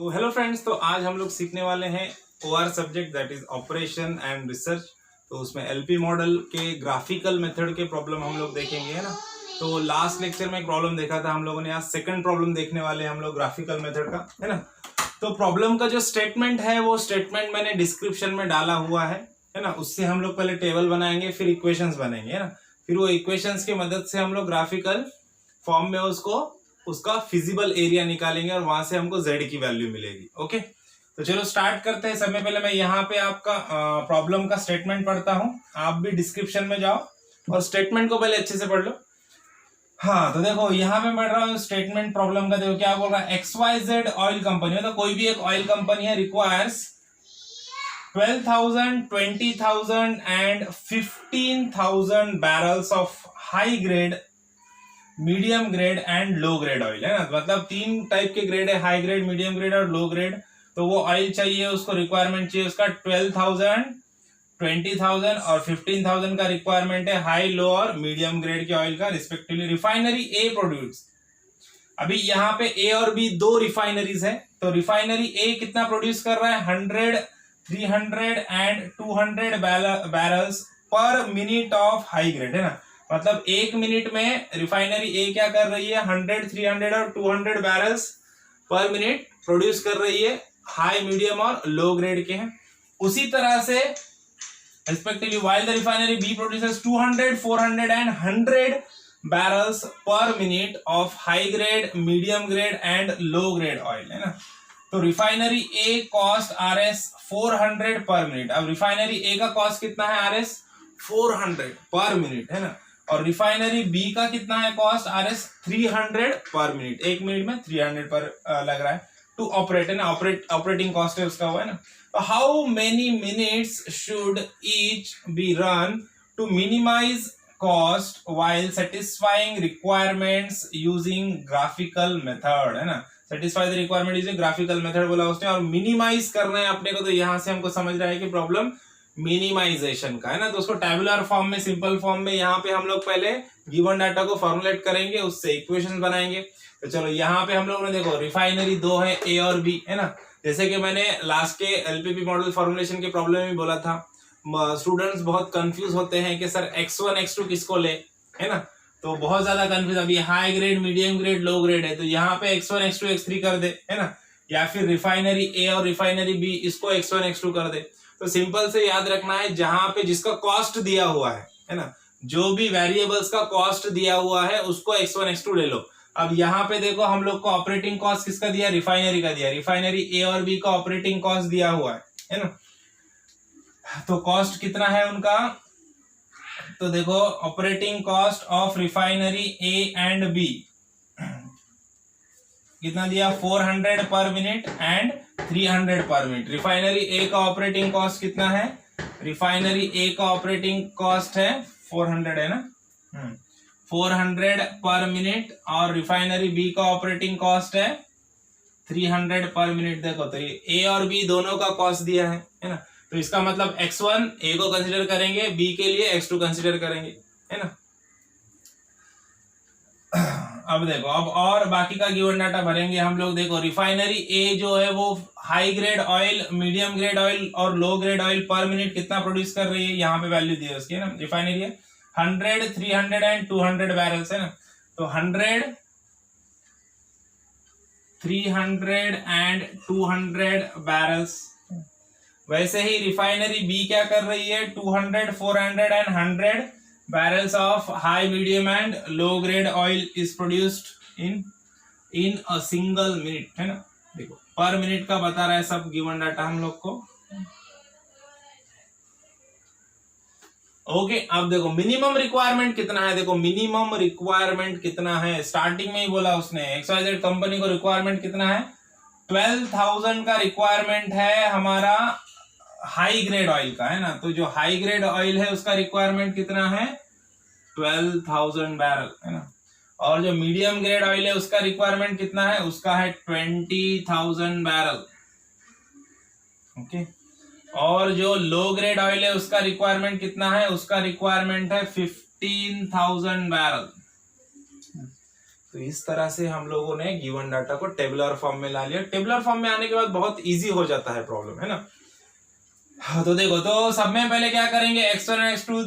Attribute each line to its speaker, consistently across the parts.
Speaker 1: तो hello friends, तो आज हम लोग सीखने वाले हैं OR subject that is operation and research. तो उसमें एलपी मॉडल के ग्राफिकल मेथड के प्रॉब्लम हम लोग देखेंगे, है ना। तो लास्ट लेक्चर में एक प्रॉब्लम देखा था हम लोगों ने, आज सेकंड प्रॉब्लम देखने वाले हैं हम लोग ग्राफिकल मेथड का, है ना। तो प्रॉब्लम का जो स्टेटमेंट है वो स्टेटमेंट मैंने डिस्क्रिप्शन में डाला हुआ है ना। उससे हम लोग पहले टेबल बनाएंगे, फिर इक्वेशंस बनेंगे, है ना। फिर वो इक्वेशंस की मदद से हम लोग ग्राफिकल फॉर्म में उसका फिजिबल एरिया निकालेंगे और वहां से हमको z की वैल्यू मिलेगी। ओके, तो चलो स्टार्ट करते हैं। सबसे पहले मैं यहाँ पे आपका प्रॉब्लम का स्टेटमेंट पढ़ता हूँ, आप भी डिस्क्रिप्शन में जाओ और स्टेटमेंट को पहले अच्छे से पढ़ लो। हाँ, तो देखो यहाँ पे पढ़ रहा हूँ स्टेटमेंट प्रॉब्लम का। देखो क्या बोल रहा है, XYZ ऑयल कंपनी, मतलब कोई भी एक ऑयल कंपनी है, requires 12,000, 20,000 and 15,000 barrels of high grade, medium grade and low grade oil, है ना। मतलब तीन टाइप के ग्रेड है, हाई ग्रेड, मीडियम ग्रेड और लो ग्रेड। तो वो ऑयल चाहिए, उसको रिक्वायरमेंट चाहिए उसका 12,000, 20,000 और 15,000 का रिक्वायरमेंट है हाई, लो और मीडियम ग्रेड के ऑयल का रिस्पेक्टिवली। रिफाइनरी ए प्रोड्यूस, अभी यहाँ पे ए और बी दो रिफाइनरीज है। तो रिफाइनरी ए कितना प्रोड्यूस कर रहा है, 100, 300 एंड 200 बैरल्स पर मिनट ऑफ हाई ग्रेड, है ना। मतलब एक मिनट में रिफाइनरी ए क्या कर रही है, 100, 300 और 200 बैरल्स पर मिनट प्रोड्यूस कर रही है, हाई, मीडियम और लो ग्रेड के हैं। उसी तरह से respectively while the refinery B produces 200, 400 and 100 barrels per minute of high grade, medium grade and low grade oil, है ना। तो रिफाइनरी ए कॉस्ट RS 400 पर मिनट। अब रिफाइनरी ए का कॉस्ट कितना है, RS 400 पर मिनट, है ना। और रिफाइनरी बी का कितना है कॉस्ट, RS 300 पर मिनट। एक मिनट में 300 पर लग रहा है टू ऑपरेट, है ना। ऑपरेटिंग कॉस्ट है उसका, हुआ है ना। How many minutes should each be run to minimise cost while satisfying requirements using graphical method, है ना। Satisfy the requirement using graphical method बोला उसने, और मिनिमाइज करना है अपने को। तो यहां से हमको समझ रहा है कि प्रॉब्लम मिनिमाइजेशन का, है ना। तो उसको टेबुलर फॉर्म में, सिंपल फॉर्म में यहाँ पे हम लोग पहले गिवन डाटा को फॉर्मुलेट करेंगे, उससे इक्वेशन बनाएंगे। तो चलो यहाँ पे हम लोग ने देखो रिफाइनरी दो है, ए और बी, है ना। जैसे कि मैंने लास्ट के एलपीपी मॉडल फॉर्मुलेशन के प्रॉब्लम में बोला था, स्टूडेंट्स बहुत कंफ्यूज होते हैं कि सर x1 x2 किसको ले, है ना। तो बहुत ज्यादा कंफ्यूज, अभी high grade, medium grade, low grade है, तो यहाँ पे x1 x2 x3 कर दे, है ना। या फिर रिफाइनरी ए और रिफाइनरी बी, इसको x1 x2 कर दे। तो सिंपल से याद रखना है, जहां पे जिसका कॉस्ट दिया हुआ है ना, जो भी वेरिएबल्स का कॉस्ट दिया हुआ है उसको x1 x2 ले लो। अब यहाँ पे देखो हम लोग को ऑपरेटिंग कॉस्ट किसका दिया, रिफाइनरी का दिया। रिफाइनरी ए और बी का ऑपरेटिंग कॉस्ट दिया हुआ है ना। तो कॉस्ट कितना है उनका, तो देखो operating cost of refinery A and B कितना दिया, 400 पर मिनट एंड 300 पर मिनट। रिफाइनरी ए का ऑपरेटिंग कॉस्ट कितना है, रिफाइनरी ए का ऑपरेटिंग कॉस्ट है 400, है ना, 400 पर मिनट, और रिफाइनरी बी का ऑपरेटिंग कॉस्ट है 300 पर मिनट। देखो तो ये ए और बी दोनों का कॉस्ट दिया है ना। तो इसका मतलब x1 ए को कंसीडर करेंगे, बी के लिए x2 कंसीडर करेंगे, है ना। अब देखो, अब और बाकी का गिवन डाटा भरेंगे हम लोग। देखो रिफाइनरी ए जो है वो high grade oil, medium grade oil और लो ग्रेड ऑयल पर मिनट कितना प्रोड्यूस कर रही है, यहाँ पे वैल्यू दी है उसकी, है ना। रिफाइनरी है 100, 300 एंड 200 बैरल्स, है ना। तो 100, 300 एंड 200 बैरल्स। वैसे ही रिफाइनरी बी क्या कर रही है, 200, 400 and 100 barrels of high, medium and low grade oil is produced in a single minute, है ना। देखो पर मिनट का बता रहा है सब गिवन डाटा हम लोग को। ओके, अब देखो मिनिमम रिक्वायरमेंट कितना है। देखो मिनिमम रिक्वायरमेंट कितना है, स्टार्टिंग में ही बोला उसने, XYZ कंपनी को रिक्वायरमेंट कितना है, 12,000 का रिक्वायरमेंट है हमारा हाई ग्रेड ऑयल का, है ना। तो जो हाई ग्रेड ऑयल है उसका रिक्वायरमेंट कितना है, 12,000 बैरल, है ना। और जो मीडियम ग्रेड ऑयल है उसका रिक्वायरमेंट कितना है, उसका है 20,000 बैरल, ओके। और जो लो ग्रेड ऑयल है उसका रिक्वायरमेंट कितना है, उसका रिक्वायरमेंट है 15,000 बैरल। तो इस तरह से हम लोगों ने गिवन डाटा को टेबुलर फॉर्म में ला लिया। टेबुलर फॉर्म में आने के बाद बहुत इजी हो जाता है प्रॉब्लम, है ना। हाँ, तो देखो, तो सब में पहले क्या करेंगे, x1 और x2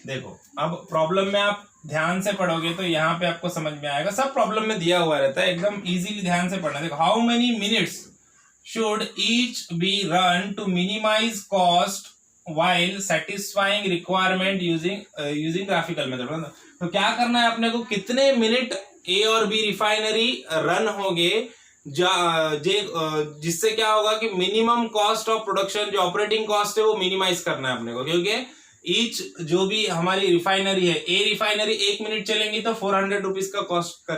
Speaker 1: देखो, अब प्रॉब्लम में आप ध्यान से पढ़ोगे तो यहाँ पे आपको समझ में आएगा। सब प्रॉब्लम में दिया हुआ रहता है, एकदम इजीली ध्यान से पढ़ना। देखो, how many minutes should each be run to minimize cost while satisfying requirement using graphical method। तो क्या करना है अपने को, कितने मिनट ए और बी रिफाइनरी रन होंगे जिससे क्या होगा कि मिनिमम कॉस्ट ऑफ प्रोडक्शन, जो ऑपरेटिंग कॉस्ट है वो मिनिमाइज करना है अपने को। क्योंकि ईच जो भी हमारी रिफाइनरी है, ए रिफाइनरी 1 मिनट चलेंगी तो 400 रुपीज का कॉस्ट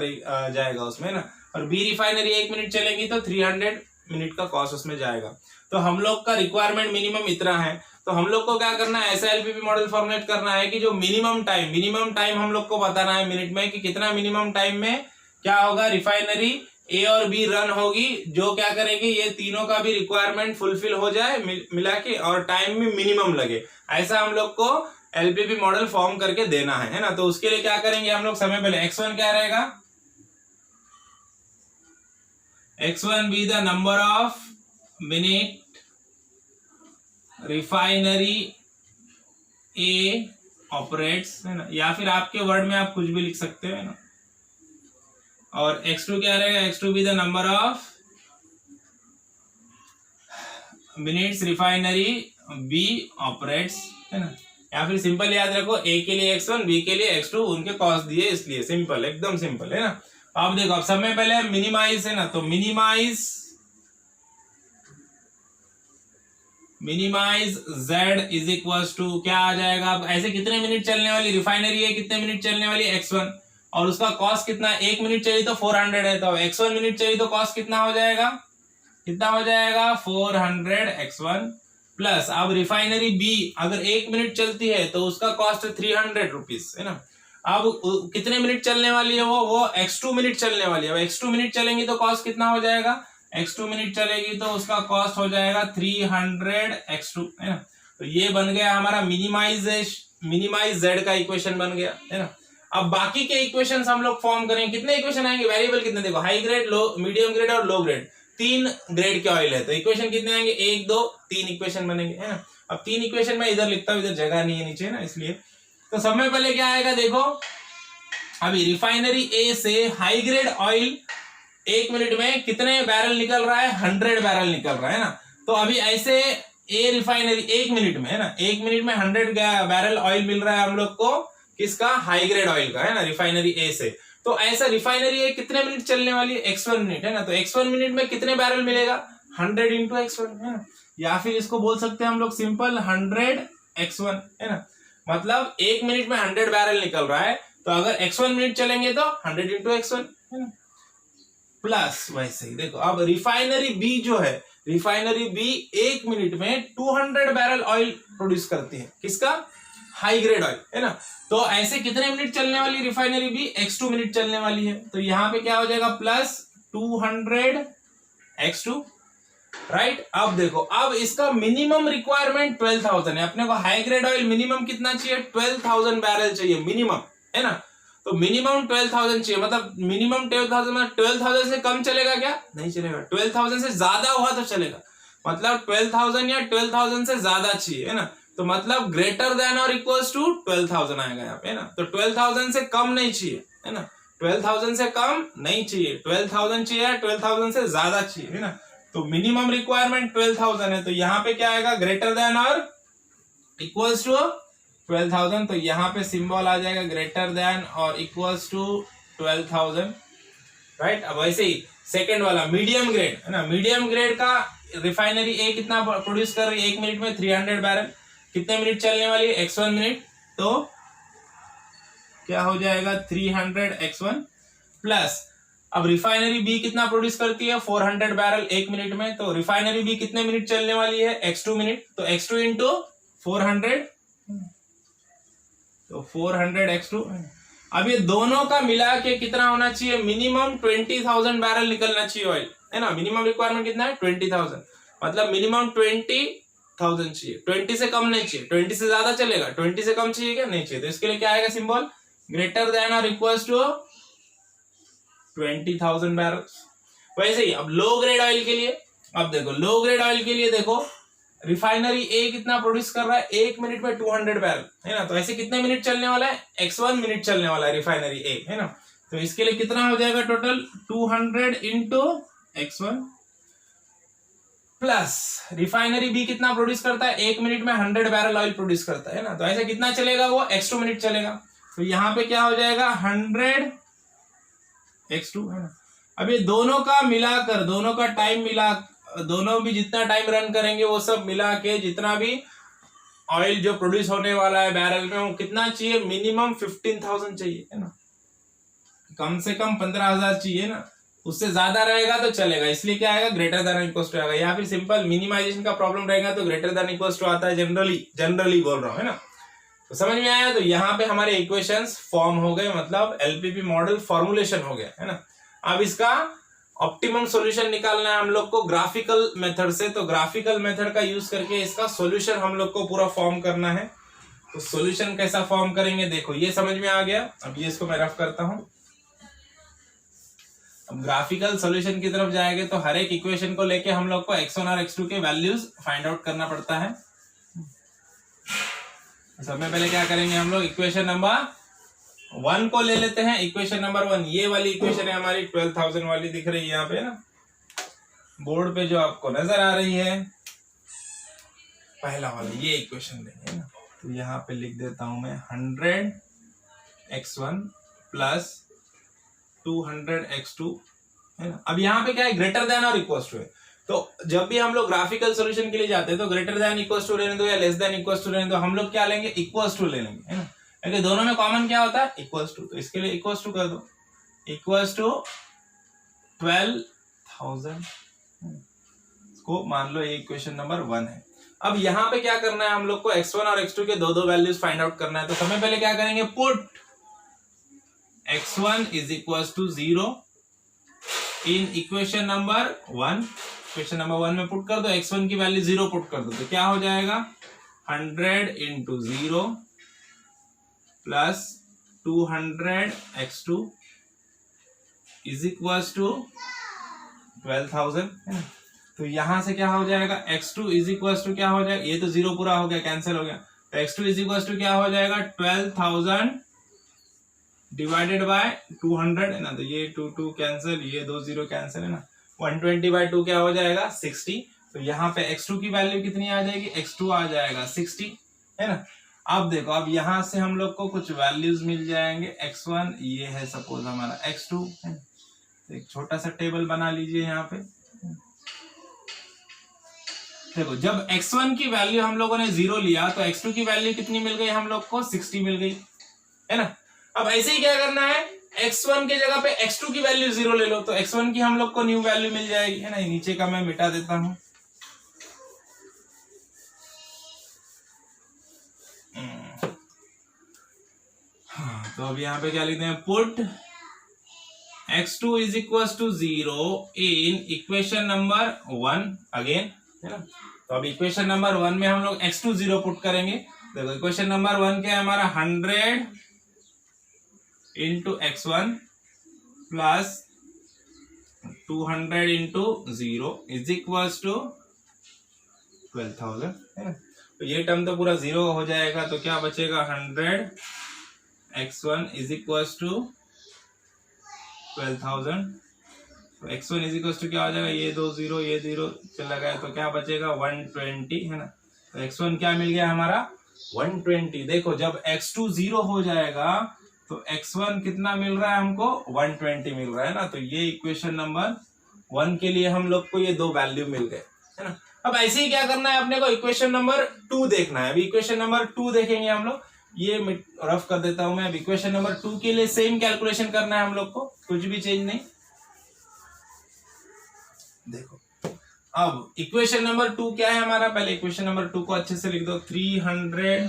Speaker 1: जाएगा उसमें ना, और बी रिफाइनरी 1 मिनट चलेंगी तो 300 मिनट का कॉस्ट उसमें जाएगा। तो हम लोग का रिक्वायरमेंट मिनिमम इतना है, तो हम लोग को क्या करना है, ऐसा एलपीपी मॉडल फॉर्मुलेट करना है कि जो मिनिमम टाइम हम लोग को बताना है मिनट में, कि कितना मिनिमम टाइम में क्या होगा, रिफाइनरी ए और बी रन होगी, जो क्या करेगी, ये तीनों का भी रिक्वायरमेंट फुलफिल हो जाए मिला के, और टाइम भी मिनिमम लगे। ऐसा हम लोग को एलपीपी मॉडल फॉर्म करके देना है ना। तो उसके लिए क्या करेंगे हम लोग, समय पहले x1 क्या रहेगा, x1 be the number of minute refinery A operates, है ना, या फिर आपके वर्ड में आप कुछ भी लिख सकते हो ना। और x2 क्या रहेगा, x2 be the number of minutes refinery B operates, है ना। या फिर सिंपल याद रखो, A के लिए x1, B के लिए x2, उनके कॉस्ट दिए इसलिए, सिंपल, एकदम सिंपल, है ना। अब देखो, अब सब में पहले मिनिमाइज है ना, तो minimise z is equal to क्या आ जाएगा, अब ऐसे कितने मिनट चलने वाली रिफाइनरी है, कितने मिनट चलने वाली x1, और उसका कॉस्ट कितना, 1 मिनट चली तो 400 है, तो x1 मिनट चली तो कॉस्ट कितना हो जाएगा, 400 x1 प्लस, अब रिफाइनरी बी अगर 1 मिनट चलती है तो उसका कॉस्ट है 300 रुपीज, है ना। अब कितने मिनट चलने वाली है वो x2 मिनट चलने वाली है। अब x2 मिनट चलेंगी तो कॉस्ट कितना हो जाएगा, x2 मिनट चलेगी तो उसका कॉस्ट हो जाएगा 300 x2, है ना। तो ये बन गया हमारा मिनिमाइज z का इक्वेशन बन गया, है ना। अब बाकी के इक्वेशंस हम लोग फॉर्म करेंगे। कितने इक्वेशन आएंगे, वेरिएबल कितने, देखो, हाई ग्रेड, लो, मीडियम ग्रेड और लो ग्रेड, 3 ग्रेड के ऑयल है, तो इक्वेशन कितने आएंगे, 1 2 3 इक्वेशन बनेंगे, है ना। अब 3 इक्वेशन में इधर लिखता हूं, इधर जगह नहीं है नीचे ना, इसलिए। तो सब में पहले क्या आएगा, देखो, अभी रिफाइनरी ए से हाई ग्रेड ऑयल 1 मिनट में कितने बैरल निकल रहा है, 100 बैरल निकल रहा है ना। तो अभी ऐसे ए रिफाइनरी 1 मिनट में, है ना, 1 मिनट में 100 बैरल ऑयल मिल रहा है हम लोग को, किसका, हाई ग्रेड ऑयल का, है ना, रिफाइनरी ए से। तो ऐसा रिफाइनरी ए कितने मिनट चलने वाली है, x1 मिनट, है ना। तो x1 मिनट में कितने बैरल मिलेगा, 100 इंटू x1, है ना। या फिर इसको बोल सकते हैं हम लोग सिंपल 100 x1, है ना। मतलब 1 मिनट में 100 बैरल निकल रहा है, तो अगर x1 मिनट चलेंगे तो 100 इंटू x1, है ना, प्लस वैसे ही देखो, अब रिफाइनरी बी जो है, रिफाइनरी बी 1 मिनट में 200 बैरल ऑयल प्रोड्यूस करती है, किसका, हाई ग्रेड ऑयल, है ना। तो ऐसे कितने मिनट चलने वाली रिफाइनरी बी, x2 मिनट चलने वाली है, तो यहाँ पे क्या हो जाएगा, प्लस 200 x2, राइट। अब देखो, अब इसका मिनिमम रिक्वायरमेंट 12,000 है, अपने को हाई ग्रेड ऑयल मिनिमम कितना चाहिए, 12,000 बैरल चाहिए मिनिमम, है ना। तो मिनिमम 12,000 चाहिए, मतलब मिनिमम 12,000, मतलब 12,000 से कम चलेगा क्या, नहीं चलेगा, 12,000 से ज्यादा हुआ तो चलेगा, मतलब 12,000 या 12,000 से ज्यादा चाहिए, है ना। तो मतलब ग्रेटर देन और इक्वल्स टू 12,000 आएगा यहाँ पे, है ना। तो 12,000 से कम नहीं चाहिए, है ना, 12,000 से कम नहीं चाहिए, 12,000 चाहिए या 12,000 से ज्यादा चाहिए, है ना। तो मिनिमम रिक्वायरमेंट 12,000 है, तो यहाँ पे क्या आएगा, ग्रेटर देन और इक्वल्स टू 12,000, तो यहाँ पे सिंबल आ जाएगा ग्रेटर देन और इक्वल्स टू 12,000, राइट। अब वैसे ही सेकेंड वाला मीडियम ग्रेड, है ना, मीडियम ग्रेड का रिफाइनरी ए कितना प्रोड्यूस कर रही है, 1 मिनट में 300 बैरल, कितने मिनट चलने वाली है, x1 मिनट, तो क्या हो जाएगा, 300 x1 प्लस, अब रिफाइनरी बी कितना प्रोड्यूस करती है, 400 बैरल 1 मिनट में, तो रिफाइनरी बी कितने मिनट चलने वाली है, x2 मिनट, तो x2 इंटू 400, तो 400 x2। अब ये दोनों का मिला के कितना होना चाहिए, मिनिमम 20,000 बैरल निकलना चाहिए ऑयल, है ना। मिनिमम रिक्वायरमेंट कितना है, 20,000, मतलब मिनिमम 20 20,000 चाहिए, 20 से कम नहीं चाहिए, 20 से ज्यादा चलेगा, 20 से कम चाहिए क्या, नहीं चाहिए। तो इसके लिए क्या आएगा सिंबल, ग्रेटर देन और इक्वल्स टू 20,000 बैरल्स। वैसे ही अब लो ग्रेड ऑयल के लिए, अब देखो लो ग्रेड ऑयल के लिए देखो रिफाइनरी ए कितना प्रोड्यूस कर रहा है, 1 मिनट में 200 बैरल, है ना। तो ऐसे कितने मिनट चलने वाला है, x1 मिनट चलने वाला है रिफाइनरी ए, है ना। तो इसके लिए कितना हो जाएगा total, 200 into x1 plus refinery B कितना प्रोड्यूस करता है, 1 मिनट में 100 बैरल ऑयल प्रोड्यूस करता है ना। तो ऐसे कितना चलेगा वो, x2 मिनट चलेगा। तो यहाँ पे क्या हो जाएगा 100 x2, है ना। अब ये दोनों का मिलाकर, दोनों का टाइम मिला, दोनों भी जितना टाइम रन करेंगे वो सब मिला के जितना भी ऑयल जो प्रोड्यूस होने वाला है बैरल में, वो कितना चाहिए, मिनिमम 15,000 चाहिए, है ना। कम से कम 15,000 चाहिए ना, उससे ज्यादा रहेगा तो चलेगा, इसलिए क्या आएगा, ग्रेटर देन इक्वल टू आएगा। या फिर सिंपल मिनिमाइजेशन का प्रॉब्लम रहेगा तो ग्रेटर देन इक्वल टू आता है, जनरली बोल रहा हूं, है ना। तो समझ में आया। तो यहाँ पे हमारे इक्वेशंस फॉर्म हो गए, मतलब एलपीपी मॉडल फॉर्मुलेशन हो गया, है ना। अब इसका ऑप्टिमम सॉल्यूशन निकालना है हम लोग को ग्राफिकल मेथड से। तो ग्राफिकल मेथड का यूज करके इसका सॉल्यूशन हम लोग को पूरा फॉर्म करना है। तो सॉल्यूशन कैसा फॉर्म करेंगे, देखो ये समझ में आ गया। अब ये इसको मैं रफ करता हूं। अब ग्राफिकल सॉल्यूशन की तरफ जाएंगे तो हर एक इक्वेशन को लेके हम लोग को x1 और x2 के वैल्यूज फाइंड आउट करना पड़ता है। सबसे पहले क्या करेंगे हम लोग, इक्वेशन नंबर 1 को ले लेते हैं। इक्वेशन नंबर 1 ये वाली इक्वेशन है हमारी, 12,000 वाली दिख रही है यहाँ पे ना बोर्ड पे जो आपको नजर आ रही है, पहला वाला ये इक्वेशन लेंगे ना। तो यहाँ पे लिख देता हूं मैं 100 x1 प्लस 200 x2, है ना। अब यहाँ पे क्या है, ग्रेटर देन और इक्वल टू है। तो जब भी हम लोग ग्राफिकल सॉल्यूशन के लिए जाते हैं तो ग्रेटर देन इक्वल टू लेने दो या लेस देन इक्वल टू लेने दो, हम लोग क्या लेंगे, इक्वल टू ले लेंगे, है ना। क्योंकि दोनों में कॉमन क्या होता है, इक्वल टू। तो इसके लिए इक्वल टू कर दो, इक्वल टू 12,000, इसको मान लो ये इक्वेशन नंबर 1 है। अब यहाँ पे क्या करना है हम लोग को, x1 और x2 के दो वैल्यूज फाइंड आउट करना है। तो सबसे पहले क्या करेंगे, put x1 is equal to 0 in equation number 1। Equation number 1 में पुट कर दो, x1 की वैल्यू 0 पुट कर दो। तो क्या हो जाएगा, 100 into 0 plus 200 x2 is equal to 12,000, है ना। तो यहां से क्या हो जाएगा, x2 इज इक्वल टू क्या हो जाएगा, ये तो 0 पूरा हो गया, कैंसिल हो गया। तो x2 इज इक्वल टू क्या हो जाएगा, 12,000 डिवाइडेड बाय 200, है ना। तो ये 2 कैंसिल, ये 2 0 कैंसिल, है ना। 120 बाय 2 क्या हो जाएगा, 60। तो यहाँ पे x2 की वैल्यू कितनी आ जाएगी, x2 आ जाएगा 60, है ना। अब देखो, अब यहां से हम लोग को कुछ वैल्यूज मिल जाएंगे। x1 ये है सपोज हमारा, x2 है। एक छोटा सा टेबल बना लीजिए यहाँ पे। देखो जब x1 की वैल्यू हम लोगों ने 0 लिया तो x2 की वैल्यू कितनी मिल गई हम लोग को, 60 मिल गई, है ना। अब ऐसे ही क्या करना है, x1 के जगह पे x2 की वैल्यू 0 ले लो, तो x1 की हम लोग को न्यू वैल्यू मिल जाएगी, है ना। नीचे का मैं मिटा देता हूं। हाँ, तो अब यहाँ पे क्या लिखते हैं, put x2 is equal to 0 in equation number 1 again, है ना। तो अब इक्वेशन नंबर 1 में हम लोग x2 0 पुट करेंगे। देखो इक्वेशन नंबर 1 क्या है हमारा, 100 into x1 plus 200 into 0 is equal to 12,000, है ना। तो ये टर्म तो पूरा 0 हो जाएगा, तो क्या बचेगा, 100 x1 इज इक्वल टू 12,000। तो x1 इज इक्वल टू क्या हो जाएगा, ये 2 0 ये 0 चला गया, तो क्या बचेगा 120, है ना। तो x1 क्या मिल गया हमारा 120। देखो जब x2 0 हो जाएगा तो x1 कितना मिल रहा है हमको, 120 मिल रहा है ना। तो ये इक्वेशन नंबर 1 के लिए हम लोग को ये दो वैल्यू मिल गए, है ना। अब ऐसे ही क्या करना है अपने को, इक्वेशन नंबर 2 देखना है। अभी इक्वेशन नंबर 2 देखेंगे हम लोग, ये रफ कर देता हूं मैं। अब इक्वेशन नंबर 2 के लिए सेम कैलकुलेशन करना है हम लोग को, कुछ भी चेंज नहीं। देखो अब इक्वेशन नंबर 2 क्या है हमारा, पहले इक्वेशन नंबर 2 को अच्छे से लिख दो। 300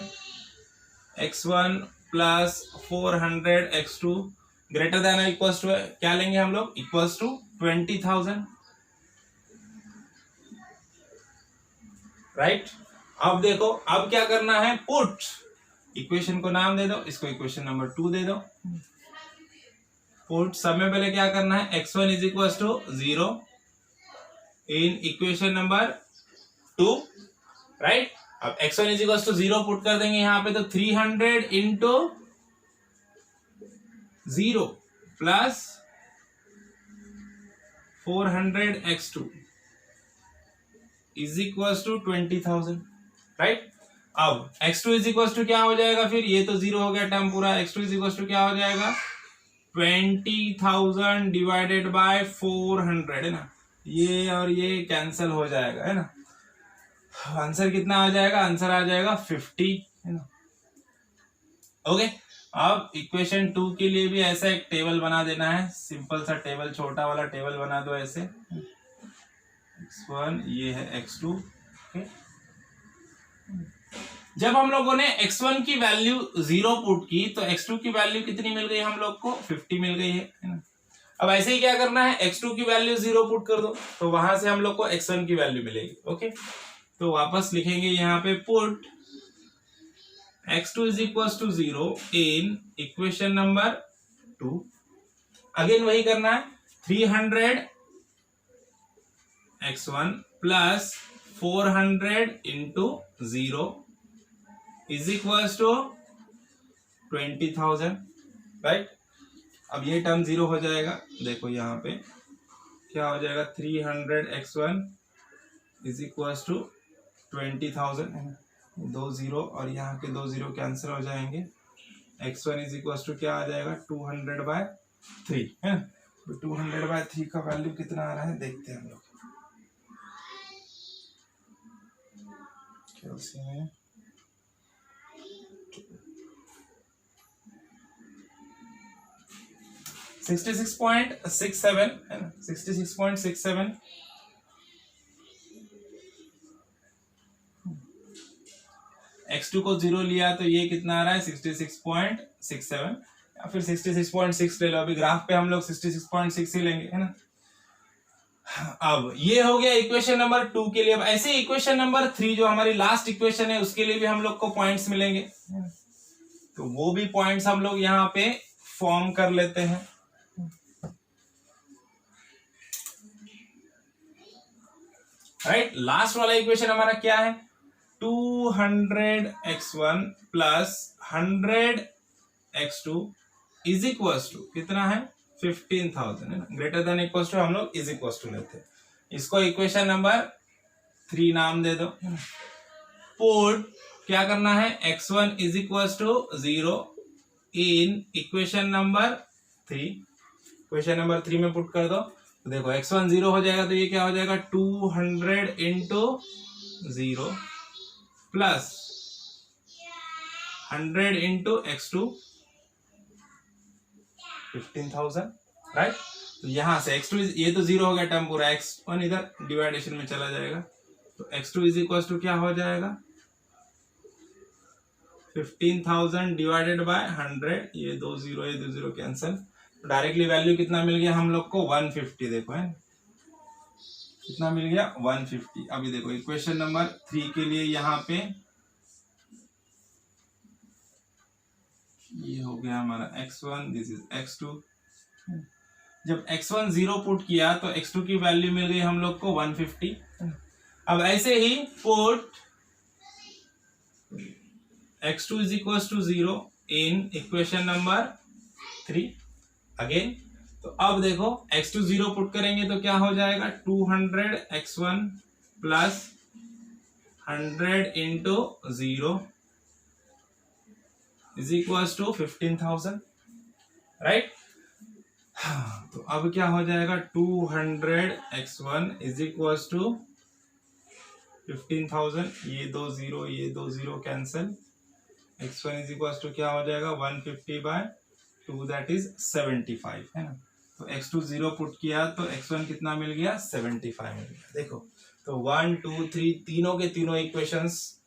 Speaker 1: x1 plus 400 x2 greater than equal to, क्या लेंगे हम लोग, इक्वल टू 20,000, राइट। अब देखो, अब क्या करना है, पुट, इक्वेशन को नाम दे दो, इसको इक्वेशन नंबर 2 दे दो। पुट, सब में पहले क्या करना है, x1 is equal to 0 in equation number 2, right. अब x1 is equal to 0 put कर देंगे यहाँ पे, तो 300 into 0 plus 400 x2 is equal to 20,000, right. अब x2 इज इक्वल टू क्या हो जाएगा, फिर ये तो 0 हो गया टर्म पूरा, x2 इज इक्वल टू क्या हो जाएगा, 20,000 डिवाइडेड बाय 400, है ना, ये और ये कैंसल हो जाएगा, है ना। आंसर कितना आ जाएगा, आंसर आ जाएगा 50, है ना। ओके, अब इक्वेशन 2 के लिए भी ऐसा एक टेबल बना देना है, सिंपल सा टेबल, छोटा वाला टेबल बना दो ऐसे, x1 ये है x2, ओके। जब हम लोगों ने x1 की वैल्यू 0 पुट की तो x2 की वैल्यू कितनी मिल गई हम लोग को, 50 मिल गई है ना। अब ऐसे ही क्या करना है, x2 की वैल्यू 0 पुट कर दो, तो वहां से हम लोग को x1 की वैल्यू मिलेगी, ओके। तो वापस लिखेंगे यहाँ पे, put x2 is equal to 0 in equation number 2, again वही करना है, 300 x1 plus 400 into 0 is equal to 20,000, right. अब ये टर्म 0 हो जाएगा, देखो यहाँ पे क्या हो जाएगा, 300 x1 इज इक्वल टू 20,000, है ना, 2 0 और यहाँ के 2 0 कैंसिल हो जाएंगे, x1 इज इक्वल टू क्या आ जाएगा, 200/3, है ना। तो 200/3 का वैल्यू कितना आ रहा है देखते हैं हम लोग, कैलकुलेशन में 66.67, है ना, 66.67, x2 को 0 लिया तो ये कितना आ रहा है, 66.67, या फिर 66.6 ले लो, अभी ग्राफ पे हम लोग 66.6 ही लेंगे, है ना। अब ये हो गया इक्वेशन नंबर 2 के लिए। अब ऐसे इक्वेशन नंबर 3 जो हमारी लास्ट इक्वेशन है उसके लिए भी हम लोग को पॉइंट्स मिलेंगे, तो वो भी पॉइंट्स हम लोग यहाँ पे फॉर्म कर लेते हैं। राइट, लास्ट वाला इक्वेशन हमारा क्या है, 200x1 plus 100x2 is equal to कितना है, 15,000, है ना। ग्रेटर देन इक्वल टू हम लोग इज इक्वल टू लेते हैं, इसको इक्वेशन नंबर 3 नाम दे दो। पुट क्या करना है, x1 is equal to 0 in equation number 3, equation number 3 में पुट कर दो, तो देखो x1 0 हो जाएगा तो ये क्या हो जाएगा, 200 into 0 plus 100 into x2 15,000, right. तो यहां से x2 ये तो 0 हो गया टर्म पूरा, x1 इधर डिवाइडेशन में चला जाएगा, तो x2 इज इक्वल टू क्या हो जाएगा, 15,000 डिवाइडेड बाय 100, ये 2 0 कैंसिल, डायरेक्टली वैल्यू कितना मिल गया हम लोग को, 150, देखो है कितना मिल गया, 150। अभी देखो इक्वेशन नंबर 3 के लिए यहाँ पे ये हो गया हमारा x1, दिस इज x2। जब x1 0 पुट किया तो x2 की वैल्यू मिल गई हम लोग को 150। अब ऐसे ही put x2 is equal to 0 in equation number 3 again, तो अब देखो x2 0 पुट करेंगे तो क्या हो जाएगा, 200x1 plus 100 into 0 is equal to 15,000, right. तो अब क्या हो जाएगा, 200x1 इज इक्वल टू 15,000, ये 2 0 cancel, x1 is equal to क्या हो जाएगा, 150/2 दैट इज 75, है ना। तो x2 0 पुट किया तो x1 कितना मिल गया, 75 मिल गया। देखो तो 1 2 3 तीनों के तीनों इक्वेशंस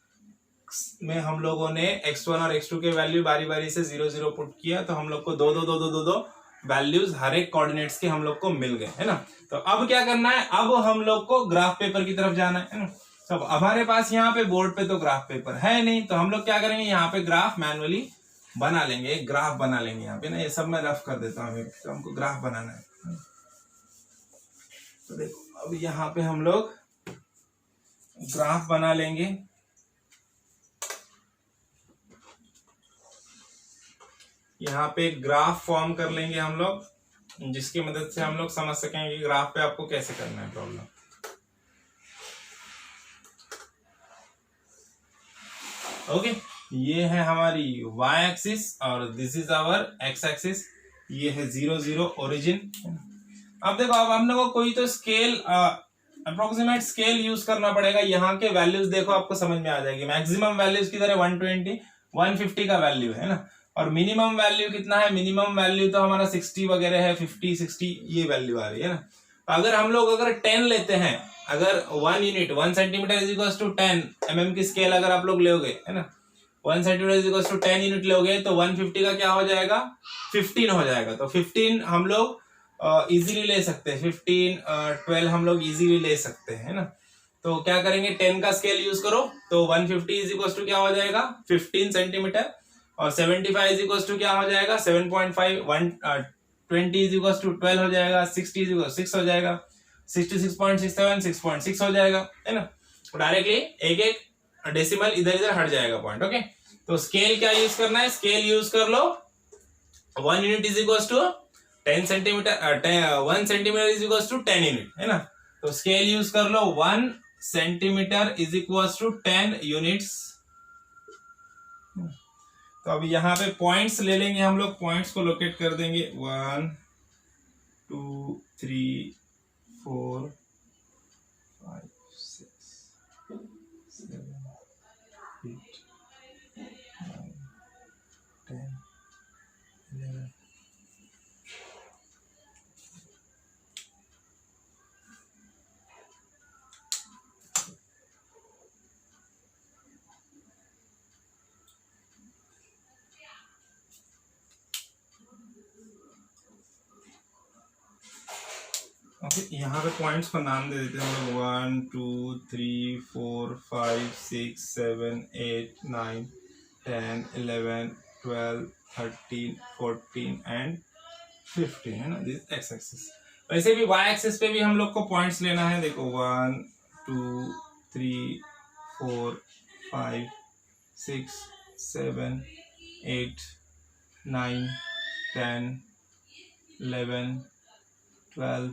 Speaker 1: में हम लोगों ने x1 और x2 के वैल्यू बारी बारी से 0 0 पुट किया, तो हम लोग को दो वैल्यूज हर एक कोऑर्डिनेट्स के हम लोग को मिल गए, है ना। तो अब क्या करना है, अब हम लोग को ग्राफ पेपर की तरफ जाना है ना। तो हमारे पास यहाँ पे बोर्ड पे तो ग्राफ पेपर है नहीं, तो हम लोग क्या करेंगे, यहाँ पे ग्राफ मैनुअली बना लेंगे, एक ग्राफ बना लेंगे यहाँ पे ना। ये सब मैं रफ कर देता हूँ, तो हमको ग्राफ बनाना है। तो देखो अब यहाँ पे हम लोग ग्राफ बना लेंगे। यहाँ पे ग्राफ फॉर्म कर लेंगे हम लोग, जिसकी मदद से हम लोग समझ सकेंगे कि ग्राफ पे आपको कैसे करना है प्रॉब्लम। ओके, ये है हमारी y एक्सिस और this is our x axis. ये है 0 0 ओरिजिन। अब देखो, अब हम लोग को कोई तो स्केल अप्रोक्सीमेट स्केल यूज करना पड़ेगा। यहाँ के वैल्यूज देखो, आपको समझ में आ जाएगी। मैक्सिमम वैल्यूज की तरह 120 150 का वैल्यू है ना, और मिनिमम वैल्यू कितना है, मिनिमम वैल्यू तो हमारा 60 वगैरह है, 50 60 ये वैल्यू आ रही है ना। तो अगर हम लोग अगर 10 लेते हैं, अगर 1 unit 1 centimetre is equal to 10 mm की स्केल अगर आप लोग लोगे है ना, 1 centimetre is equal to 10 unit लोगे, तो 150 का क्या हो जाएगा, 15 हो जाएगा। तो 15 हम लोग इजीली ले सकते हैं, 15 12 हम लोग इजीली ले सकते हैं, है ना। तो क्या करेंगे, 10 का स्केल यूज करो, तो 150 इज इक्वल टू क्या हो जाएगा, 15 सेंटीमीटर, और 75 इज इक्वल टू क्या हो जाएगा, 7.5, 120 इज इक्वल टू 12 हो जाएगा, 60 इज इक्वल 6 हो जाएगा, 66.67 6.6 हो जाएगा, है ना। डायरेक्टली एक एक डेसिमल इधर इधर हट जाएगा पॉइंट। ओके, तो स्केल क्या यूज करना है, स्केल यूज कर लो, 1 unit is equal to 10 centimetre, 1 centimetre is equal to 10 unit, है ना। तो स्केल यूज कर लो, 1 centimetre is equal to 10 units. तो अब यहाँ पे पॉइंट्स ले लेंगे हम लोग, पॉइंट्स को लोकेट कर देंगे, 1 2 3 4 5 6 7 8 9 10 11। यहाँ पे पॉइंट्स को नाम दे देते हैं हम लोग, 1 2 3 4 5 6 7 8 9 10 11 12 13 14 एंड 15, है ना, दिस एक्स एक्सिस। वैसे भी वाई एक्सिस पे भी हम लोग को पॉइंट्स लेना है। देखो 1 2 3 4 5 6 7 8 9 10 11 12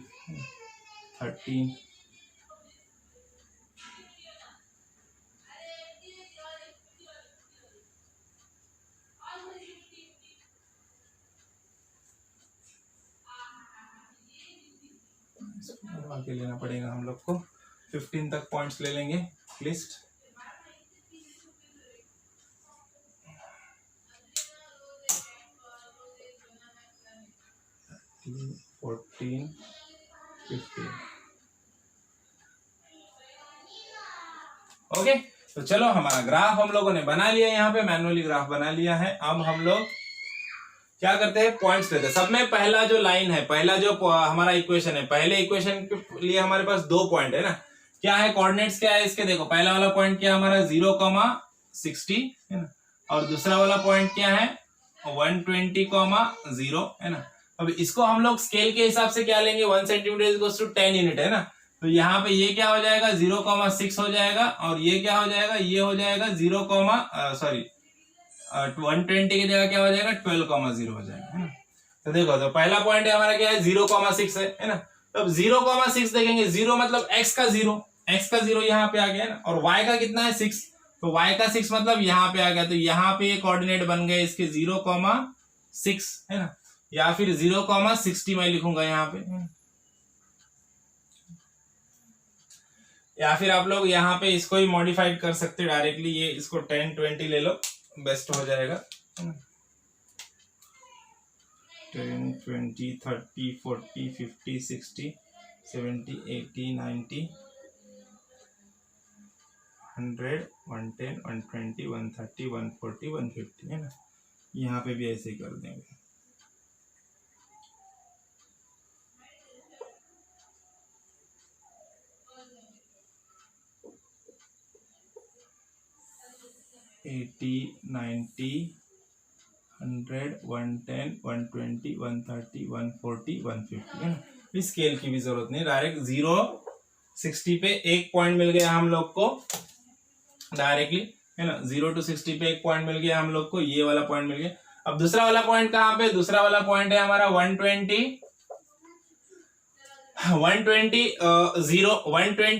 Speaker 1: 13। आगे लेना पड़ेगा हम लोग को, 15 तक पॉइंट्स ले लेंगे लिस्ट। फोर्टीन 15। ओके, तो चलो हमारा ग्राफ हम लोगों ने बना लिया, यहाँ पे मैनुअली ग्राफ बना लिया है। अब हम लोग क्या करते हैं, पॉइंट्स लेते हैं। सब में पहला जो लाइन है, पहला जो हमारा इक्वेशन है, पहले इक्वेशन के लिए हमारे पास 2 पॉइंट है ना। क्या है, कोऑर्डिनेट्स क्या है इसके, देखो पहला वाला पॉइंट क्या है हमारा 0,60 है ना, और दूसरा वाला पॉइंट क्या है 120,0 है ना। अब इसको हम लोग स्केल के हिसाब से क्या लेंगे, 1 सेंटीमीटर इक्वल टू 10 यूनिट है ना। तो यहाँ पे ये क्या हो जाएगा, 0,6 हो जाएगा, और ये क्या हो जाएगा, ये हो जाएगा 120 की जगह क्या हो जाएगा 12,0 हो जाएगा, है ना। तो देखो, तो पहला पॉइंट है हमारा क्या है 0,6 है ना। तो अब 0,6 देखेंगे, 0 मतलब x का 0 यहाँ पे आ गया ना, और y का कितना है 6, तो y का 6 मतलब यहाँ पे आ गया। तो यहाँ पे ये कोऑर्डिनेट बन गए इसके 0,6 है ना, या फिर 0,60 मैं लिखूंगा यहाँ पे, या फिर आप लोग यहाँ पे इसको ही मॉडिफाइड कर सकते हो डायरेक्टली, ये इसको 10 20 ले लो, बेस्ट हो जाएगा। 10 20 30 40 50 60 70 80 90 100 110 120 130 140 150 है ना। यहाँ पे भी ऐसे ही कर देंगे। 80, 90, 100, 110, 120, 130, 140, 150 है ना। इस स्केल की भी जरूरत नहीं, डायरेक्ट 0 60 पे एक पॉइंट मिल गया हम लोग को डायरेक्टली, है ना। 0 to 60 पे एक पॉइंट मिल गया हम लोग को, ये वाला पॉइंट मिल गया। अब दूसरा वाला पॉइंट कहाँ पे, दूसरा वाला पॉइंट है हमारा 120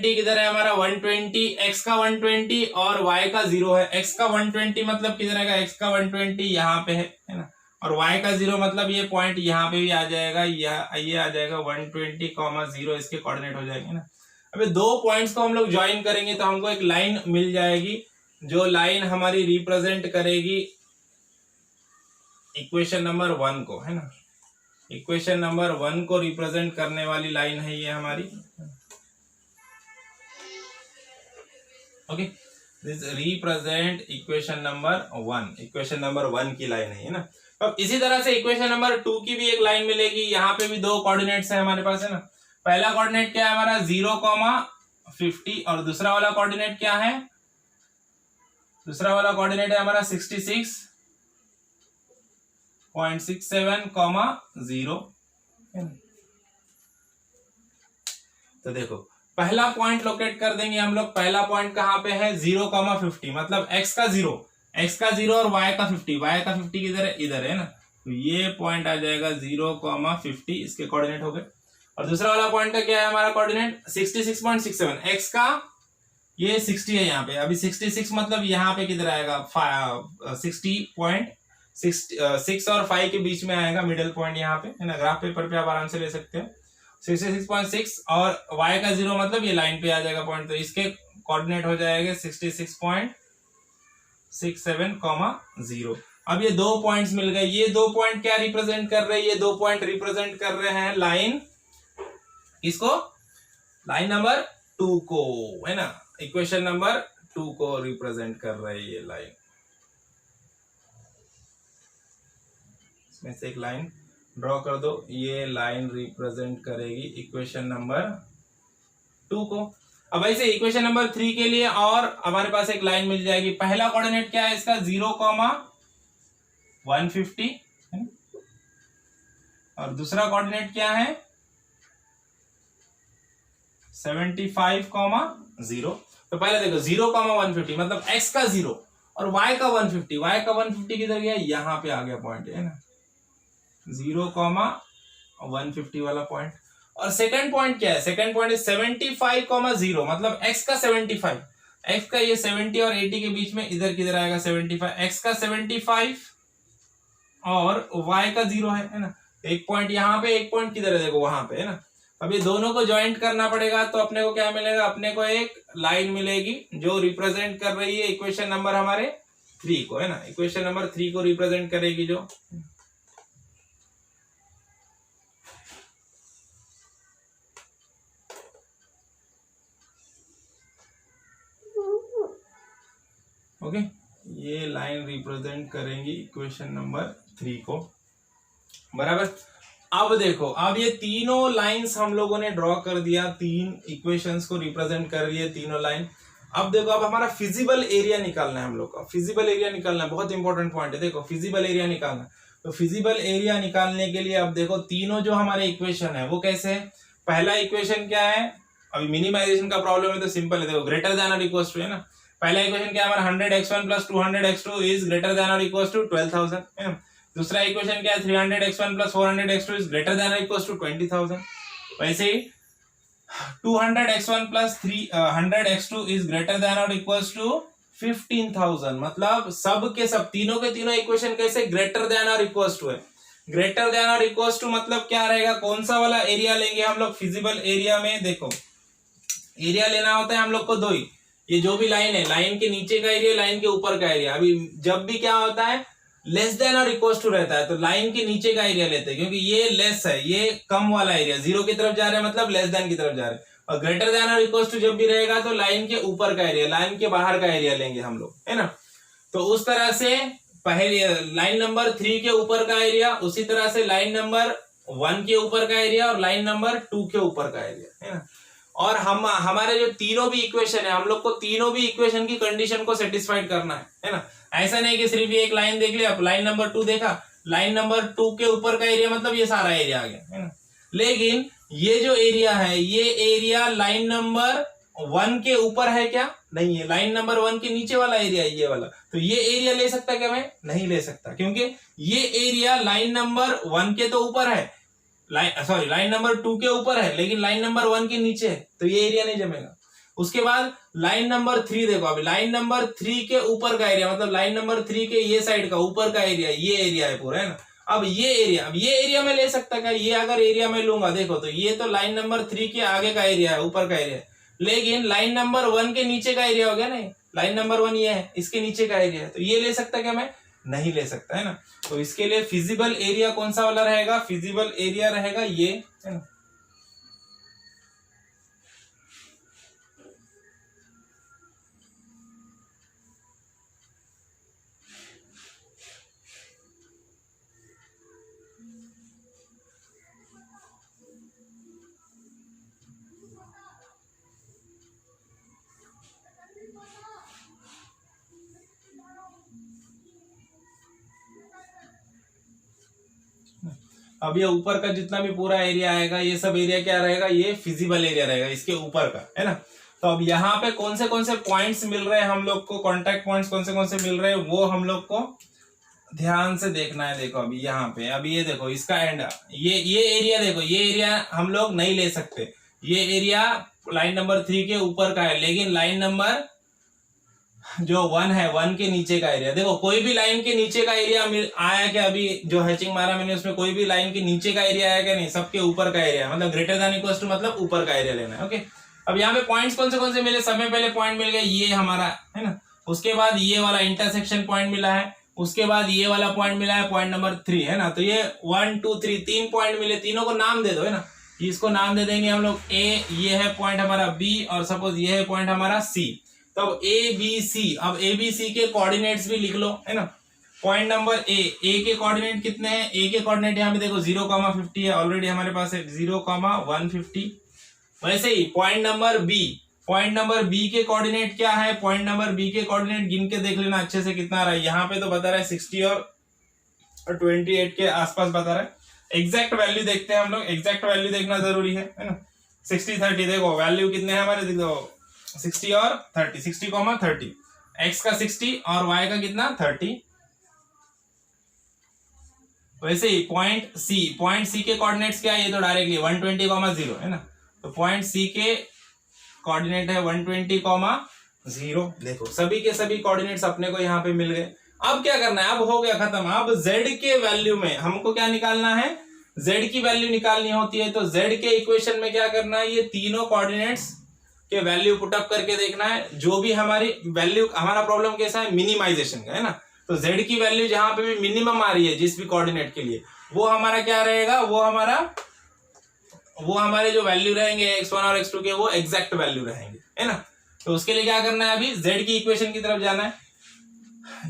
Speaker 1: किधर है हमारा 120, x का 120 और y का 0 है। x का 120 मतलब किधर आएगा, x का 120 यहाँ पे है ना, और y का 0 मतलब ये पॉइंट यहाँ पे भी आ जाएगा, ये आ जाएगा 120,0 इसके कोऑर्डिनेट हो जाएंगे ना। अबे दो पॉइंट्स को हम लोग ज्वाइन करेंगे तो हमको एक लाइन मिल जाएगी, जो लाइन हमारी रिप्रेजेंट करेगी इक्वेशन नंबर 1 को, है ना। इक्वेशन नंबर 1 को रिप्रेजेंट करने वाली लाइन है ये हमारी, okay. This represent equation number 1, equation number 1 की लाइन है ना। अब इसी तरह से इक्वेशन नंबर 2 की भी एक लाइन मिलेगी, यहाँ पे भी दो कोऑर्डिनेट्स है हमारे पास, है ना। पहला कोऑर्डिनेट क्या है हमारा 0,50 और दूसरा वाला कोऑर्डिनेट क्या है, दूसरा वाला कोऑर्डिनेट है हमारा 66.67,0। तो देखो पहला पॉइंट लोकेट कर देंगे हम लोग। पहला पॉइंट कहाँ पे है 0,50 मतलब x का 0 और y का 50 किधर है, इधर है ना। तो ये पॉइंट आ जाएगा 0,50, इसके कोऑर्डिनेट हो गए। और दूसरा वाला पॉइंट का क्या है हमारा कोऑर्डिनेट 66.67, x का ये 60 है यहाँ पे। अभी 66 मतलब यहाँ पे किधर आएगा 60.6 और 5 के बीच में आएगा, मिडिल पॉइंट यहाँ पे, है ना। ग्राफ पेपर पे आप आराम से ले सकते हैं। 66.6 और y का 0 मतलब ये लाइन पे आ जाएगा पॉइंट, तो इसके कोऑर्डिनेट हो जाएगा 66.67,0। अब ये दो पॉइंट्स मिल गए। ये दो पॉइंट क्या रिप्रेजेंट कर रहे हैं, ये दो पॉइंट रिप्रेजेंट कर रहे हैं लाइन, इसको लाइन नंबर 2 को, है ना। इक्वेशन नंबर 2 को रिप्रेजेंट कर रहे हैं ये लाइन। इसमें से एक लाइन ड्रॉ कर दो, ये लाइन रिप्रेजेंट करेगी इक्वेशन नंबर 2 को। अब ऐसे इक्वेशन नंबर 3 के लिए और हमारे पास एक लाइन मिल जाएगी। पहला कोऑर्डिनेट क्या है इसका 0,150 और दूसरा कोऑर्डिनेट क्या है 75,0। तो पहले देखो 0,150 मतलब x का 0 और y का 150 किधर गया, यहाँ पे आ गया पॉइंट, है ना। 0,150 वाला पॉइंट। और सेकंड पॉइंट क्या है, सेकंड पॉइंट है 75,0 मतलब x का 75, x का ये 70 और 80 के बीच में इधर किधर आएगा 75, x का 75 और y का 0 है ना। एक पॉइंट यहाँ पे, एक पॉइंट किधर है देखो वहां पे, है ना। अब ये दोनों को ज्वाइंट करना पड़ेगा, तो अपने को क्या मिलेगा, अपने को एक लाइन मिलेगी जो रिप्रेजेंट कर रही है इक्वेशन नंबर हमारे 3 को, है ना। इक्वेशन नंबर 3 को रिप्रेजेंट करेगी जो, ओके। ये लाइन रिप्रेजेंट करेंगी इक्वेशन नंबर 3 को, बराबर। अब देखो, अब ये तीनों लाइंस हम लोगों ने ड्रॉ कर दिया, तीन इक्वेशंस को रिप्रेजेंट कर रही है तीनों लाइन। अब देखो, अब हमारा फिजिबल एरिया निकालना है हम लोग का। फिजिबल एरिया निकालना है, बहुत इंपॉर्टेंट पॉइंट है। देखो फिजिबल एरिया निकालना, तो फिजिबल एरिया निकालने के लिए अब देखो तीनों जो हमारे इक्वेशन है वो कैसे है। पहला इक्वेशन क्या है, अभी मिनिमाइजेशन का प्रॉब्लम है तो सिंपल है, देखो ग्रेटर देन और इक्वल टू, है ना। पहला इक्वेशन क्या है हमारा 100x1 plus 200x2 is greater than और इक्वल टू 12,000, है ना। दूसरा इक्वेशन क्या है 300x1 plus 400x2 is greater than और इक्वल टू 20,000। वैसे ही 200x1 plus 100x2 is greater than और इक्वल टू 15,000। मतलब सब के सब तीनों के तीनों इक्वेशन कैसे ग्रेटर देन और इक्वल टू है। ग्रेटर देन और इक्वल टू मतलब क्या रहेगा, कौन सा वाला एरिया लेंगे हम लोग फिजिबल एरिया में। देखो एरिया लेना होता है हम लोग को दो ही, ये जो भी लाइन है, लाइन के नीचे का एरिया, लाइन के ऊपर का एरिया। अभी जब भी क्या होता है लेस देन और इक्वल टू रहता है तो लाइन के नीचे का एरिया लेते हैं, क्योंकि ये लेस है, ये कम वाला एरिया, जीरो की तरफ जा रहे हैं मतलब लेस देन की तरफ जा रहे हैं। और ग्रेटर देन और इक्वल टू जब भी रहेगा तो लाइन के ऊपर का एरिया, लाइन के बाहर का एरिया लेंगे हम लोग, है ना। तो उस तरह से पहले लाइन नंबर 3 के ऊपर का एरिया, उसी तरह से लाइन नंबर 1 के ऊपर का एरिया और लाइन नंबर 2 के ऊपर का एरिया, है ना। और हमारे जो तीनों भी इक्वेशन है, हम लोग को तीनों भी इक्वेशन की कंडीशन को सेटिस्फाइड करना है ना। ऐसा नहीं कि सिर्फ ये एक लाइन देख लिया, लाइन नंबर 2 देखा, लाइन नंबर 2 के ऊपर का एरिया मतलब ये सारा एरिया आ गया, है ना। लेकिन ये जो एरिया है, ये एरिया लाइन नंबर 1 के ऊपर है क्या? नहीं है, लाइन नंबर 1 के नीचे वाला एरिया है ये वाला। तो ये एरिया ले सकता क्या मैं? नहीं ले सकता, क्योंकि ये एरिया लाइन नंबर 1 के तो ऊपर है, लाइन नंबर 2 के ऊपर है, लेकिन लाइन नंबर 1 के नीचे है, तो ये एरिया नहीं जमेगा। उसके बाद लाइन नंबर 3 देखो, अभी लाइन नंबर 3 के ऊपर का एरिया मतलब लाइन नंबर 3 के ये साइड का ऊपर का एरिया, ये एरिया है पूरा, है ना। अब ये एरिया में ले सकता क्या? ये अगर एरिया में लूंगा देखो, तो ये तो लाइन नंबर 3 के आगे का एरिया है, ऊपर का एरिया है, लेकिन लाइन नंबर 1 के नीचे का एरिया हो गया नहीं, लाइन नंबर 1 ये है, इसके नीचे का एरिया है, तो ये ले सकता क्या मैं? नहीं ले सकता, है ना। तो इसके लिए फिजिबल एरिया कौन सा वाला रहेगा? फिजिबल एरिया रहेगा ये, है ना। अब ये ऊपर का जितना भी पूरा एरिया आएगा, ये सब एरिया क्या रहेगा? ये फिजिबल एरिया रहेगा इसके ऊपर का, है ना। तो अब यहाँ पे कौन से पॉइंट्स मिल रहे हैं हम लोग को, कॉन्टेक्ट पॉइंट्स कौन से मिल रहे हैं, वो हम लोग को ध्यान से देखना है। देखो अभी यहाँ पे, अभी ये देखो इसका एंड, ये एरिया देखो, ये एरिया हम लोग नहीं ले सकते, ये एरिया लाइन नंबर 3 के ऊपर का है, लेकिन लाइन नंबर जो 1 है, 1 के नीचे का एरिया देखो, कोई भी लाइन के नीचे का एरिया आया क्या? अभी जो हैचिंग मारा मैंने उसमें कोई भी लाइन के नीचे का एरिया आया क्या? नहीं, सबके ऊपर का एरिया, मतलब ग्रेटर देन इक्वल टू मतलब ऊपर का एरिया लेना है। ओके, अब यहाँ पे पॉइंट्स कौन से मिले? सबसे पहले पॉइंट मिल गया ये हमारा, है ना। उसके बाद ये वाला इंटरसेक्शन पॉइंट मिला है, उसके बाद ये वाला पॉइंट मिला है, पॉइंट नंबर 3, है ना। तो ये 1 2 3 तीन पॉइंट मिले, तीनों को नाम दे दो, है ना। इसको नाम दे देंगे हम लोग ए, ये है पॉइंट हमारा बी, और सपोज ये है पॉइंट हमारा सी। तो अब ए बी सी, अब ए बी सी के कोऑर्डिनेट्स भी लिख लो, है ना। पॉइंट नंबर ए के कोऑर्डिनेट कितने हैं? ए के कोऑर्डिनेट यहाँ पे देखो 0,50 है, ऑलरेडी हमारे पास है 0,150। वैसे ही पॉइंट नंबर बी के कोऑर्डिनेट क्या है? पॉइंट नंबर बी के कोऑर्डिनेट गिन के देख लेना अच्छे से कितना रहा है। यहाँ पे तो बता रहा है 60 और 28 के आसपास बता रहा है। एग्जैक्ट वैल्यू देखते हैं हम लोग, एग्जैक्ट वैल्यू देखना जरूरी है ना। 60 30 देखो वैल्यू कितने हैं हमारे, देखो 60 और 30, 60,30, x का 60 और y का कितना 30। वैसे ही पॉइंट सी के कोऑर्डिनेट्स क्या है? ये तो डायरेक्टली 120,0 है ना। तो पॉइंट सी के कोऑर्डिनेट है 120,0। देखो सभी के सभी कोऑर्डिनेट्स अपने को यहाँ पे मिल गए। अब क्या करना है? अब हो गया खत्म। अब z के वैल्यू में हमको क्या निकालना है? z की वैल्यू निकालनी होती है। तो z के इक्वेशन में क्या करना है? ये तीनों कोऑर्डिनेट्स के वैल्यू पुटअप करके देखना है। जो भी हमारी वैल्यू, हमारा प्रॉब्लम कैसा है? मिनिमाइजेशन का, है ना। तो z की वैल्यू जहां पे भी मिनिमम आ रही है जिस भी कोऑर्डिनेट के लिए, वो हमारा क्या रहेगा? वो हमारे जो वैल्यू रहेंगे x1 और x2 के, वो एग्जैक्ट वैल्यू रहेंगे, है ना। तो उसके लिए क्या करना है? अभी z की इक्वेशन की तरफ जाना है।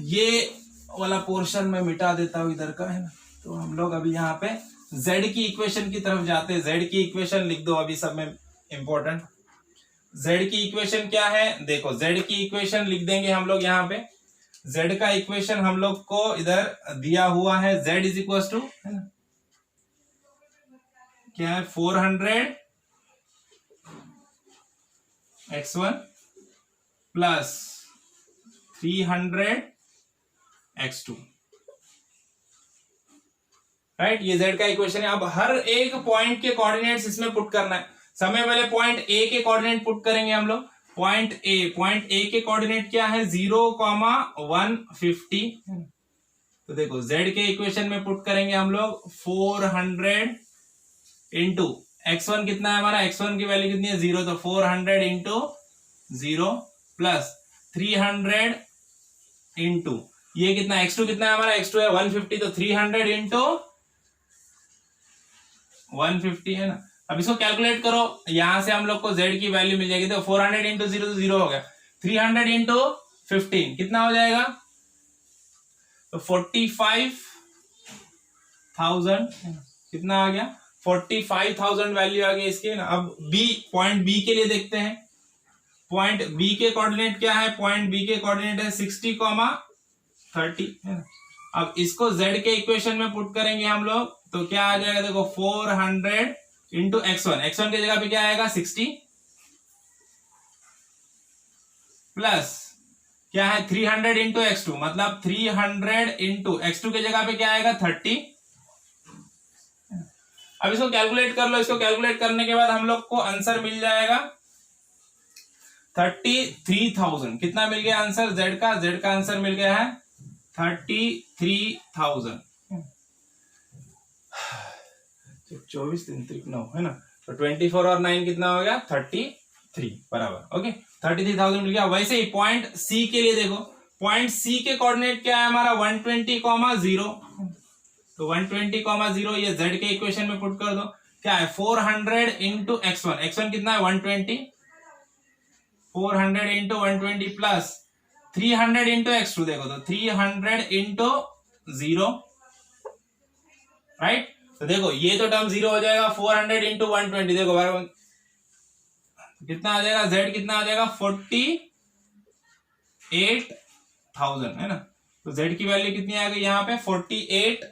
Speaker 1: ये वाला पोर्शन मैं मिटा देता हूं इधर का, है ना। तो हम लोग अभी यहाँ पे z की इक्वेशन की तरफ जाते हैं। z की इक्वेशन लिख दो अभी सब में इंपॉर्टेंट। z की इक्वेशन क्या है? देखो z की इक्वेशन लिख देंगे हम लोग यहाँ पे। z का इक्वेशन हम लोग को इधर दिया हुआ है, z इज इक्वल टू, है ना, क्या है? 400 x1 प्लस 300 x2, राइट। ये z का इक्वेशन है। अब हर एक पॉइंट के कोऑर्डिनेट्स इसमें पुट करना है। समय पहले पॉइंट ए के कोऑर्डिनेट पुट करेंगे हम लोग। पॉइंट ए के कोऑर्डिनेट क्या है? 0,150। तो देखो z के इक्वेशन में पुट करेंगे हम लोग 400 इंटू x1 कितना है हमारा? x1 की वैल्यू कितनी है? 0। तो 400 इंटू 0 प्लस 300 इंटू ये कितना? x2 कितना है हमारा? x2 है 150। तो 300 इंटू 150, है ना। अब इसको कैलकुलेट करो, यहां से हम लोग को z की वैल्यू मिल जाएगी। तो 400 इंटू 0 तो 0 हो गया। 300 इंटू 15 कितना हो जाएगा? तो 45,000 कितना आ गया? 45,000 वैल्यू आ गई इसकी ना। अब पॉइंट बी के लिए देखते हैं। पॉइंट बी के कोऑर्डिनेट क्या है? पॉइंट बी के कोऑर्डिनेट है 60, 30 है ना। अब इसको z के इक्वेशन में पुट करेंगे हम लोग तो क्या आ जाएगा, देखो 400 इंटू x1, x1 की जगह पे क्या आएगा 60 प्लस क्या है 300 इंटू x2, मतलब 300 इंटू x2 की जगह पे क्या आएगा 30। अब इसको कैलकुलेट कर लो, इसको कैलकुलेट करने के बाद हम लोग को आंसर मिल जाएगा 33,000। कितना मिल गया आंसर z का आंसर मिल गया है 33,000। 24 3 9 है ना, तो 24 और 9 कितना हो गया 33 बराबर। ओके 33,000 मिल गया। वैसे ही पॉइंट सी के लिए देखो, पॉइंट सी के कोऑर्डिनेट क्या है हमारा 120,0, तो 120,0 ये z के इक्वेशन में पुट कर दो। क्या है 400 इंटू x1, x1 कितना है 120, 400 इंटू 120 प्लस 300 इंटू x2, देखो तो 300 इंटू 0, राइट। तो देखो ये तो टर्म 0 हो जाएगा, 400 इंटू 120 देखो बराबर कितना आ जाएगा, z कितना आ जाएगा 48,000 है ना। तो z की वैल्यू कितनी आ गई यहाँ पे 48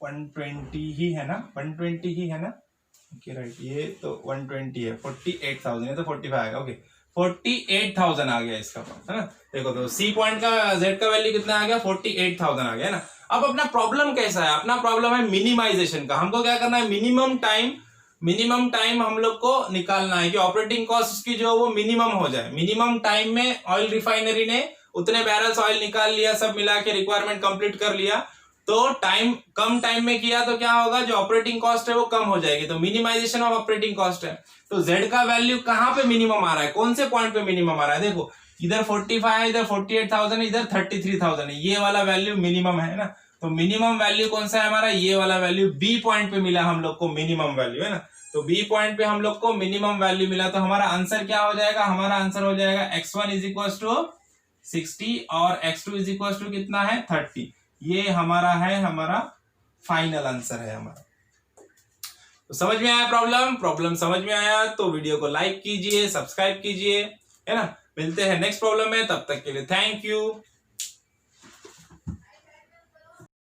Speaker 1: 120 ही है ना, 120 ही है ना। ओके राइट, ये तो 120 है, 48,000 है तो 45 आएगा। ओके 48,000 आ गया इसका है ना। देखो तो सी पॉइंट का z का वैल्यू कितना आ गया 48,000 आ गया है ना। अब अपना प्रॉब्लम कैसा है, अपना प्रॉब्लम है मिनिमाइजेशन का। हमको क्या करना है, मिनिमम टाइम हम लोग को निकालना है कि ऑपरेटिंग कॉस्ट उसकी जो वो मिनिमम हो जाए। मिनिमम टाइम में ऑयल रिफाइनरी ने उतने बैरल्स ऑयल निकाल लिया, सब मिला के रिक्वायरमेंट कंप्लीट कर लिया, तो कम टाइम में किया तो क्या होगा, जो ऑपरेटिंग कॉस्ट है वो कम हो जाएगी। तो मिनिमाइजेशन ऑफ ऑपरेटिंग कॉस्ट है। तो z का वैल्यू कहां पे मिनिमम आ रहा है, कौन से पॉइंट पे मिनिमम आ रहा है, देखो इधर 45 है, इधर 48,000, इधर 33,000 है, ये वाला वैल्यू मिनिमम है ना। तो मिनिमम वैल्यू कौन सा है हमारा, ये वाला वैल्यू बी पॉइंट पे मिला हम लोग को मिनिमम वैल्यू है ना। तो बी पॉइंट पे हम लोग को मिनिमम वैल्यू मिला, तो हमारा आंसर क्या हो जाएगा, हमारा आंसर हो जाएगा x1 इज इक्वल टू 60 और x2 इज इक्वल टू कितना है 30। ये हमारा फाइनल आंसर है हमारा। तो समझ में आया प्रॉब्लम समझ में आया तो वीडियो को लाइक कीजिए, सब्सक्राइब कीजिए है ना। मिलते हैं नेक्स्ट प्रॉब्लम में, तब तक के लिए थैंक यू।